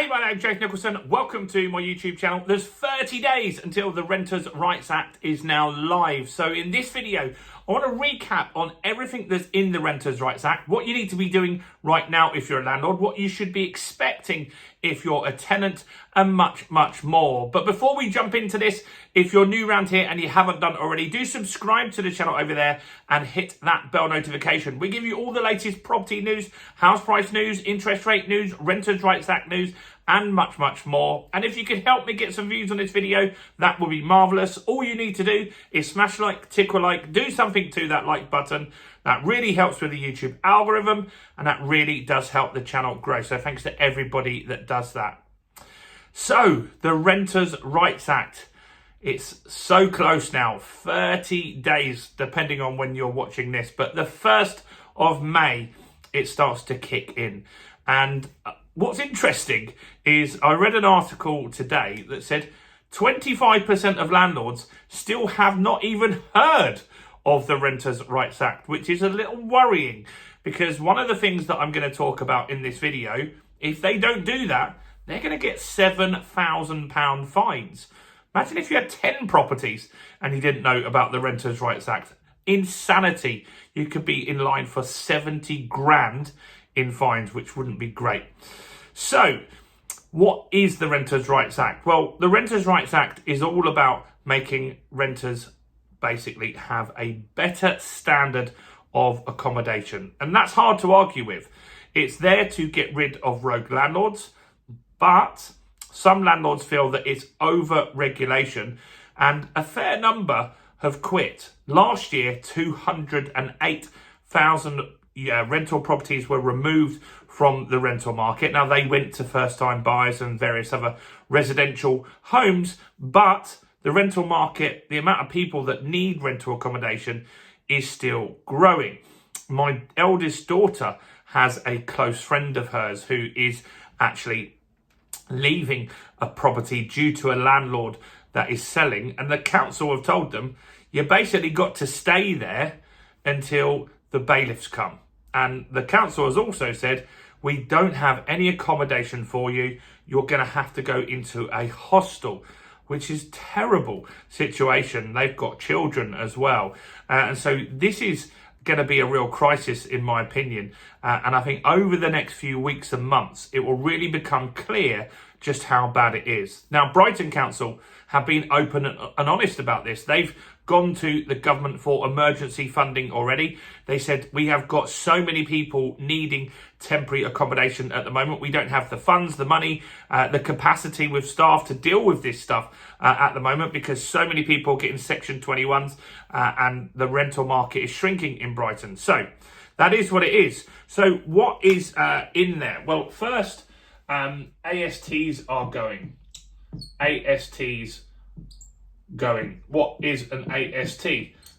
Hey, my name's Jason Nicholson. Welcome to my YouTube channel. There's 30 days until the Renters' Rights Act is now live. So in this video, I want to recap on everything that's in the Renters' Rights Act, what you need to be doing right now if you're a landlord, what you should be expecting if you're a tenant, and much, much more. But before we jump into this, if you're new around here and you haven't done already, do subscribe to the channel over there and hit that bell notification. We give you all the latest property news, house price news, interest rate news, Renters' Rights Act news, and much, much more. And if you could help me get some views on this video, that would be marvellous. All you need to do is smash like, tick a like, do something to that like button. That really helps with the YouTube algorithm, and that really does help the channel grow. So thanks to everybody that does that. So, the Renters' Rights Act. It's so close now, 30 days, depending on when you're watching this. But the 1st of May, it starts to kick in. And what's interesting is I read an article today that said 25% of landlords still have not even heard of the Renters' Rights Act, which is a little worrying, because one of the things that I'm going to talk about in this video, if they don't do that, they're going to get £7,000 fines. Imagine if you had 10 properties and you didn't know about the Renters' Rights Act. Insanity. You could be in line for 70 grand in fines, which wouldn't be great. So, what is the Renters' Rights Act? Well, the Renters' Rights Act is all about making renters basically have a better standard of accommodation. And that's hard to argue with. It's there to get rid of rogue landlords, but some landlords feel that it's over-regulation, and a fair number have quit. Last year, 208,000 rental properties were removed from the rental market. Now, they went to first-time buyers and various other residential homes, but the rental market, the amount of people that need rental accommodation is still growing. My eldest daughter has a close friend of hers who is actually leaving a property due to a landlord that is selling, and the council have told them, you basically got to stay there until the bailiffs come. And the council has also said, we don't have any accommodation for you. You're going to have to go into a hostel, which is a terrible situation. They've got children as well. And so this is going to be a real crisis, in my opinion. And I think over the next few weeks and months, it will really become clear just how bad it is. Now, Brighton Council have been open and honest about this. They've gone to the government for emergency funding already. They said, we have got so many people needing temporary accommodation at the moment. We don't have the funds, the money, the capacity with staff to deal with this stuff at the moment, because so many people are getting Section 21s and the rental market is shrinking in Brighton. So that is what it is. So what is in there? Well, first, ASTs are going. ASTs going. What is an AST?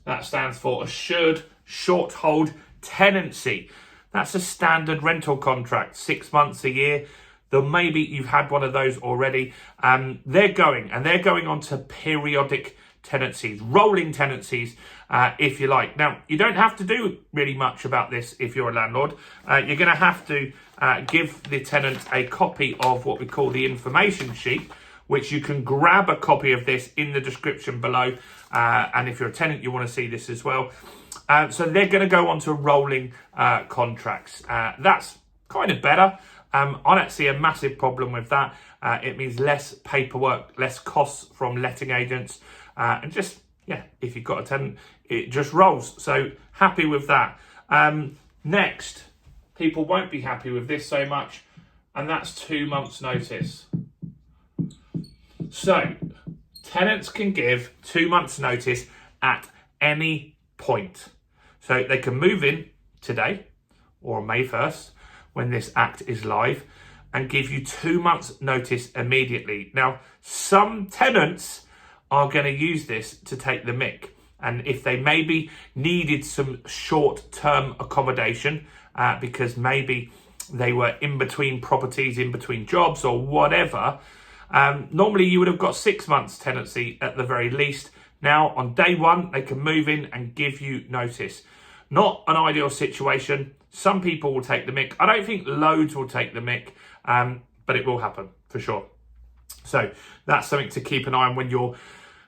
That stands for Assured Short Hold Tenancy. That's a standard rental contract, 6 months a year. Though maybe you've had one of those already. They're going on to periodic tenancies, rolling tenancies, if you like. Now, you don't have to do really much about this if you're a landlord. You're going to have to give the tenant a copy of what we call the information sheet, which you can grab a copy of this in the description below. And if you're a tenant, you want to see this as well. So they're going to go on to rolling contracts. That's kind of better. I don't see a massive problem with that. It means less paperwork, less costs from letting agents. And just, yeah, if you've got a tenant, it just rolls. So happy with that. Next, people won't be happy with this so much, and that's 2 months' notice. So, tenants can give 2 months' notice at any point. So they can move in today or May 1st when this act is live and give you 2 months' notice immediately. Now, some tenants are going to use this to take the mick. And if they maybe needed some short-term accommodation because maybe they were in between properties, in between jobs or whatever, normally you would have got 6 months tenancy at the very least. Now, on day one, they can move in and give you notice. Not an ideal situation. Some people will take the mick. I don't think loads will take the mick. but it will happen for sure. So that's something to keep an eye on when you're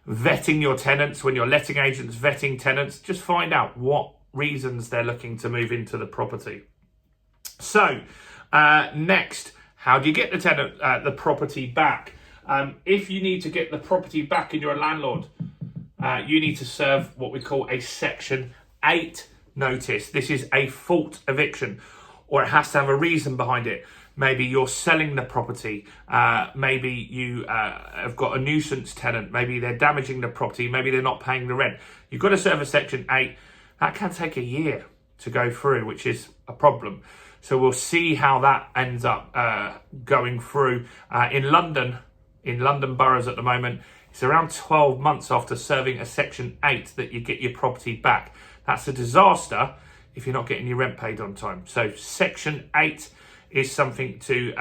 vetting your tenants, when your letting agents vetting tenants. Just find out what reasons they're looking to move into the property. So next, how do you get the tenant, the property back? If you need to get the property back and you're a landlord, you need to serve what we call a Section 8 notice. This is a fault eviction, or it has to have a reason behind it. Maybe you're selling the property. Maybe you have got a nuisance tenant. Maybe they're damaging the property. Maybe they're not paying the rent. You've got to serve a Section 8. That can take a year to go through, which is a problem. So we'll see how that ends up going through. In London boroughs at the moment, it's around 12 months after serving a Section 8 that you get your property back. That's a disaster if you're not getting your rent paid on time. So Section 8 is something to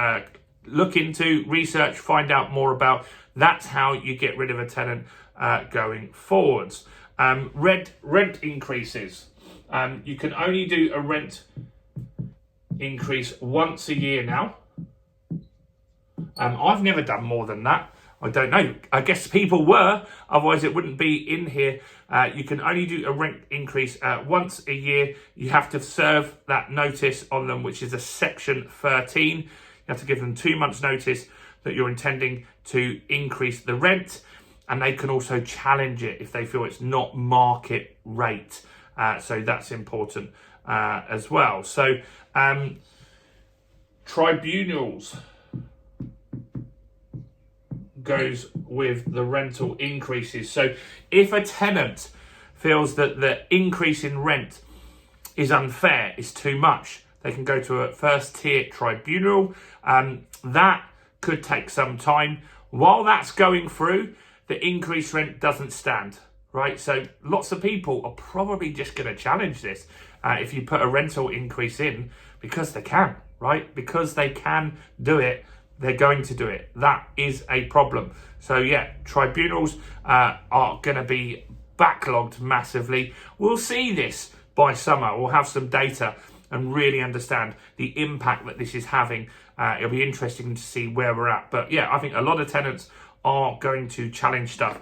look into, research, find out more about. That's how you get rid of a tenant going forwards. Rent increases. You can only do a rent increase once a year now. I've never done more than that. I don't know. I guess people were, otherwise it wouldn't be in here. You can only do a rent increase once a year. You have to serve that notice on them, which is a Section 13. You have to give them 2 months notice that you're intending to increase the rent, and they can also challenge it if they feel it's not market rate. So that's important as well. So tribunals goes with the rental increases. So if a tenant feels that the increase in rent is unfair, is too much, they can go to a first tier tribunal. That could take some time. While that's going through, the increased rent doesn't stand, right? So lots of people are probably just going to challenge this if you put a rental increase in, because they can, right? Because they can do it, they're going to do it. That is a problem. So yeah, tribunals are going to be backlogged massively. We'll see this by summer. We'll have some data and really understand the impact that this is having. It'll be interesting to see where we're at. But yeah, I think a lot of tenants are going to challenge stuff.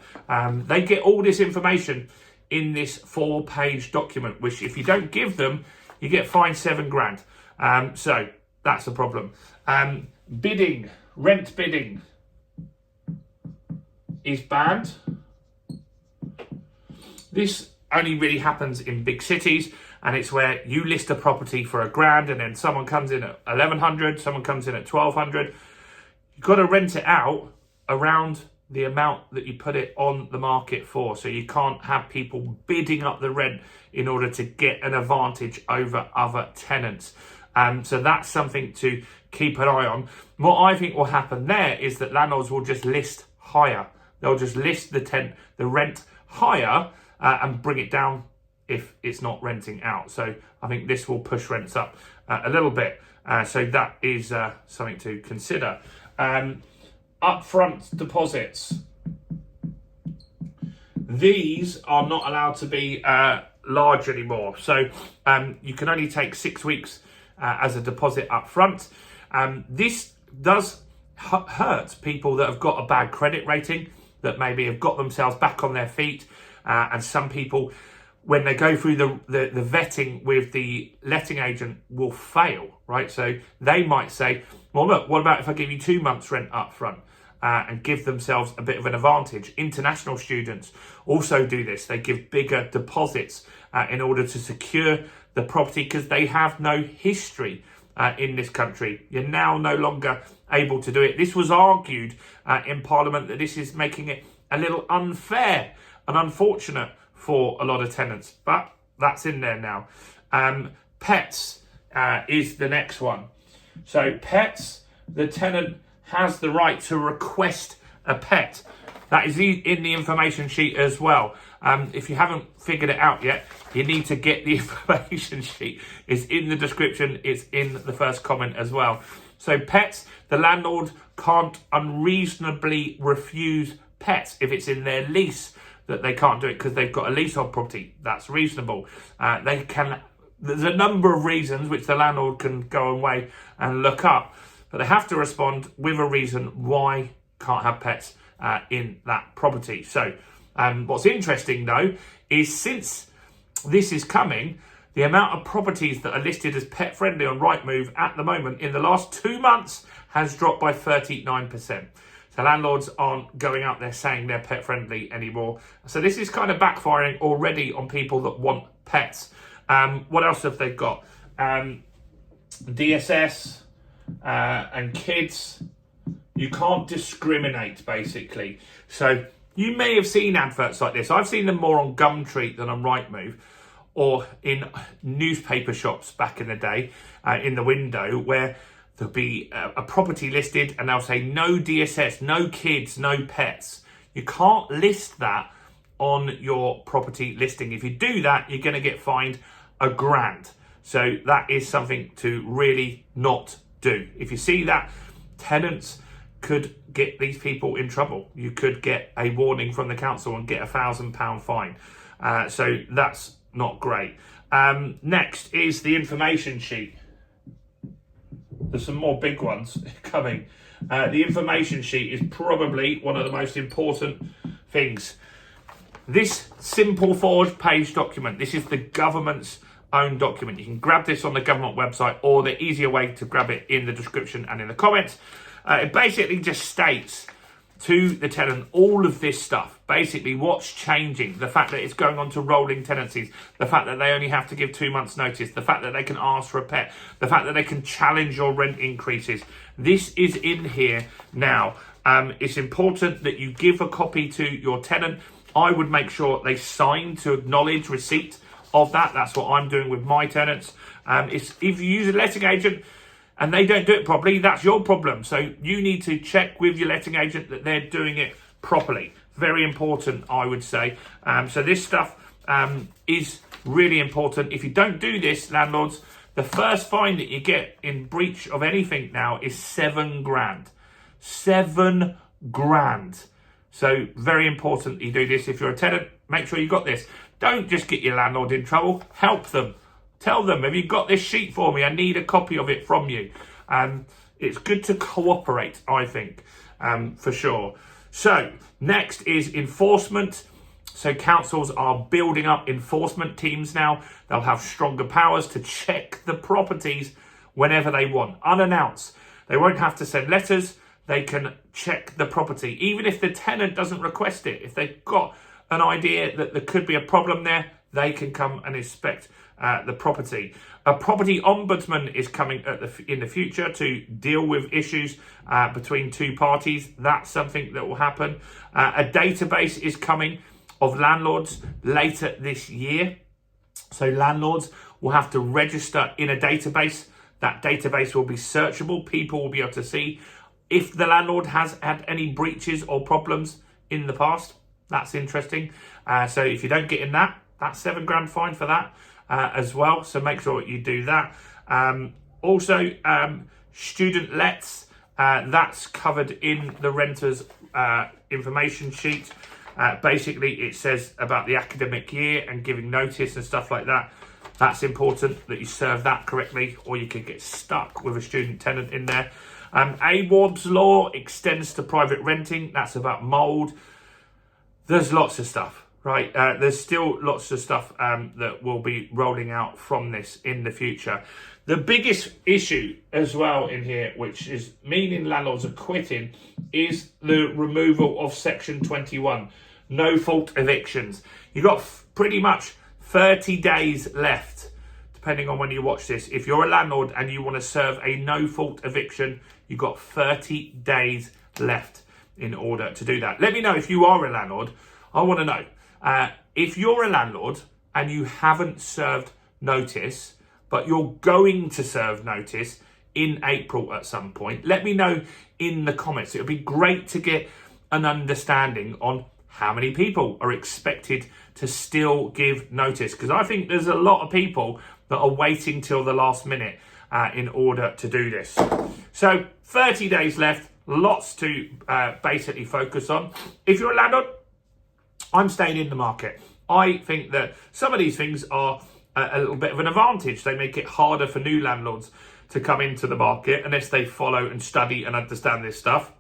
They get all this information in this 4-page document, which if you don't give them, you get fined $7,000. So that's a problem. Rent bidding is banned. This only really happens in big cities, and it's where you list a property for $1,000 and then someone comes in at $1,100, someone comes in at $1,200. You've got to rent it out around the amount that you put it on the market for. So you can't have people bidding up the rent in order to get an advantage over other tenants. So that's something to keep an eye on. What I think will happen there is that landlords will just list higher. They'll just list the rent higher and bring it down if it's not renting out. So I think this will push rents up a little bit. So that is something to consider. Upfront deposits. These are not allowed to be large anymore. So you can only take 6 weeks as a deposit up front. This does hurt people that have got a bad credit rating, that maybe have got themselves back on their feet. And some people, when they go through the vetting with the letting agent, will fail, right? So they might say, well, look, what about if I give you 2 months rent up front? And give themselves a bit of an advantage. International students also do this. They give bigger deposits in order to secure the property because they have no history in this country. You're now no longer able to do it. This was argued in Parliament that this is making it a little unfair and unfortunate for a lot of tenants, but that's in there now. Pets is the next one. So pets, the tenant has the right to request a pet. That is in the information sheet as well. If you haven't figured it out yet, you need to get the information sheet. It's in the description. It's in the first comment as well. So pets, the landlord can't unreasonably refuse pets if it's in their lease that they can't do it because they've got a lease on property. That's reasonable. There's a number of reasons which the landlord can go away and look up. but they have to respond with a reason why can't have pets in that property. So what's interesting though is since this is coming, the amount of properties that are listed as pet friendly on Rightmove at the moment in the last 2 months has dropped by 39%. So landlords aren't going out there saying they're pet friendly anymore. So this is kind of backfiring already on people that want pets. What else have they got? DSS and kids. You can't discriminate, basically. So you may have seen adverts like this. I've seen them more on Gumtree than on Rightmove, or in newspaper shops back in the day, in the window, where there'll be a property listed and they'll say no DSS, no kids, no pets. You can't list that on your property listing. If you do that, you're going to get fined £1,000. So that is something to really not do. If you see that, tenants could get these people in trouble. You could get a warning from the council and get £1,000 fine. So that's not great. Next is the information sheet. There's some more big ones coming. The information sheet is probably one of the most important things. This simple 4-page document, this is the government's own document. You can grab this on the government website, or the easier way to grab it in the description and in the comments. It basically just states to the tenant all of this stuff. Basically what's changing, the fact that it's going on to rolling tenancies, the fact that they only have to give 2 months notice, the fact that they can ask for a pet, the fact that they can challenge your rent increases. This is in here now. It's important that you give a copy to your tenant. I would make sure they sign to acknowledge receipt of that. That's what I'm doing with my tenants. If you use a letting agent and they don't do it properly, that's your problem. So you need to check with your letting agent that they're doing it properly. Very important, I would say. So this stuff is really important. If you don't do this, landlords, the first fine that you get in breach of anything now is £7,000. £7,000. So very important that you do this. If you're a tenant, make sure you got this. Don't just get your landlord in trouble. Help them. Tell them, have you got this sheet for me? I need a copy of it from you. It's good to cooperate, I think, for sure. So next is enforcement. So councils are building up enforcement teams now. They'll have stronger powers to check the properties whenever they want, unannounced. They won't have to send letters. They can check the property, even if the tenant doesn't request it. If they've got an idea that there could be a problem there, they can come and inspect the property. A property ombudsman is coming in the future to deal with issues between two parties. That's something that will happen. A database is coming of landlords later this year. So landlords will have to register in a database. That database will be searchable. People will be able to see if the landlord has had any breaches or problems in the past. That's interesting. So if you don't get in that, that's £7,000 fine for that as well. So make sure you do that. Also, student lets, that's covered in the renter's information sheet. Basically, it says about the academic year and giving notice and stuff like that. That's important that you serve that correctly, or you could get stuck with a student tenant in there. Ebook's law extends to private renting. That's about mould. There's lots of stuff, right? There's still lots of stuff that will be rolling out from this in the future. The biggest issue as well in here, which is meaning landlords are quitting, is the removal of Section 21, no-fault evictions. You've got pretty much 30 days left, depending on when you watch this. If you're a landlord and you want to serve a no-fault eviction, you've got 30 days left in order to do that. Let me know if you are a landlord. I want to know. If you're a landlord and you haven't served notice, but you're going to serve notice in April at some point, let me know in the comments. It would be great to get an understanding on how many people are expected to still give notice, because I think there's a lot of people that are waiting till the last minute in order to do this. So 30 days left, lots to basically focus on. If you're a landlord, I'm staying in the market. I think that some of these things are a little bit of an advantage. They make it harder for new landlords to come into the market unless they follow and study and understand this stuff.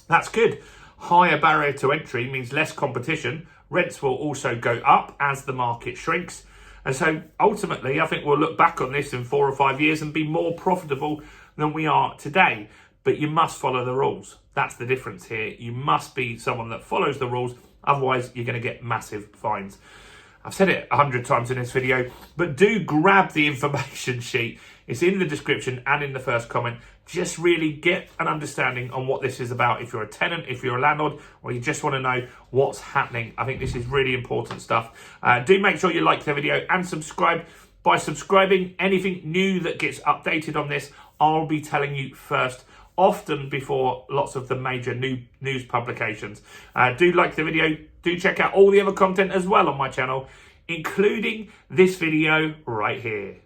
That's good. Higher barrier to entry means less competition. Rents will also go up as the market shrinks. And so ultimately, I think we'll look back on this in 4 or 5 years and be more profitable than we are today. But you must follow the rules. That's the difference here. You must be someone that follows the rules. Otherwise, you're going to get massive fines. I've said it 100 times in this video, but do grab the information sheet. It's in the description and in the first comment. Just really get an understanding on what this is about. If you're a tenant, if you're a landlord, or you just want to know what's happening. I think this is really important stuff. Do make sure you like the video and subscribe. By subscribing, anything new that gets updated on this, I'll be telling you first, often before lots of the major news publications. Do like the video. Do check out all the other content as well on my channel, including this video right here.